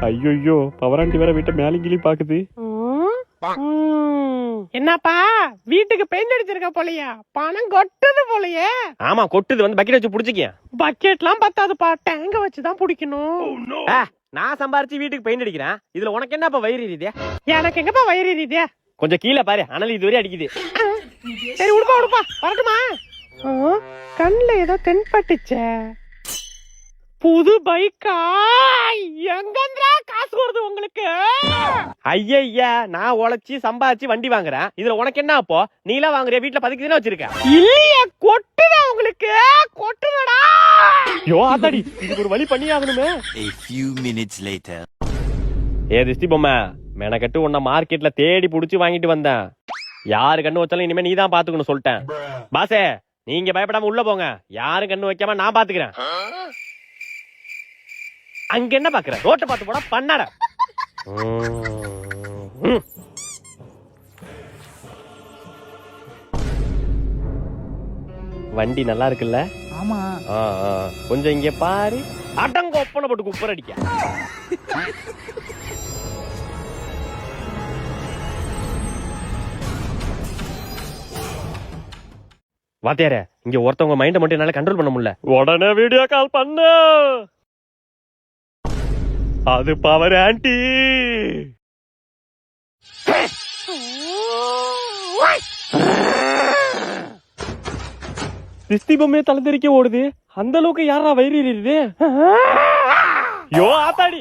ஐயோ பவராண்டி வேற வீட்டை மேலங்கிலி பாக்குது. என்னப்பா வீட்டுக்கு பெயிண்ட் அடிச்சிருக்க போலயா? பணம் கொட்டுது போலயே. ஆமா கொட்டுது, வந்து பக்கெட் வச்சு புடிச்சிக்க. பக்கெட்லாம் பத்தாதுப்பா, டேங்க வச்சுதான் புடிக்கணும். நான் சம்பாரிச்சு வீட்டுக்கு பெயிண்ட் அடிக்கிறேன், இதுல உனக்கு என்னப்பா வயிறு எரியுதே? எனக்கு எங்கப்பா வயிறு எரியுதே? கொஞ்சம் கீழே பாரு, அனல் இதுவரை அடிக்குது. சரி உடுப்பா வரட்டுமா? கண்ணுல ஏதோ தென்பட்டுச்சே. புது பைக்கா? எங்கன்றா காசு வருது உங்களுக்கு? ஐயா நான் உழைச்சி சம்பாதிச்சு வண்டி வாங்குறேன், இதுல உனக்கு என்ன? அப்போ நீலா வாங்குறிய, வீட்டுல 10 தானே வச்சிருக்க. இல்லையே, கொட்டுதா உங்களுக்கு? கொட்டுதடா. யோ ஆத்தாடி, இதுக்கு ஒரு வழி பண்ணி ஆகணுமே. A few minutes later. திஷ்டி பொம்மை, மெனக்கட்டு உன்ன மார்க்கெட்ல தேடி புடிச்சு வாங்கிட்டு வந்தேன். யாரு கண்ணு வச்சாலும் இனிமே நீ தான் பாத்துக்கணும் சொல்லிட்டேன். பாசே நீங்க பயப்படாம உள்ள போங்க, யாரும் கண்ணு வைக்காம நான் பாத்துக்கிறேன். அங்க என்ன பாக்குற? ரோட்டை பார்த்து போட பண்ணாட. வண்டி நல்லா இருக்குல்ல? ஆமா. கொஞ்சம் இங்க பாரு. அடங்க ஒப்பனை போட்டு குப்பர் அடிக்க. வாத்தியார, இங்க ஒருத்தவங்க மைண்ட மட்டும் என்னால கண்ட்ரோல் பண்ண முடியல. உடனே வீடியோ கால் பண்ண. அது பவர் ஆண்டி. திஷ்டி பொம்மையை தலைதெறிக்க ஓடுது, அந்த அளவுக்கு யாரா வயிறு எரியுது? யோ ஆத்தாடி.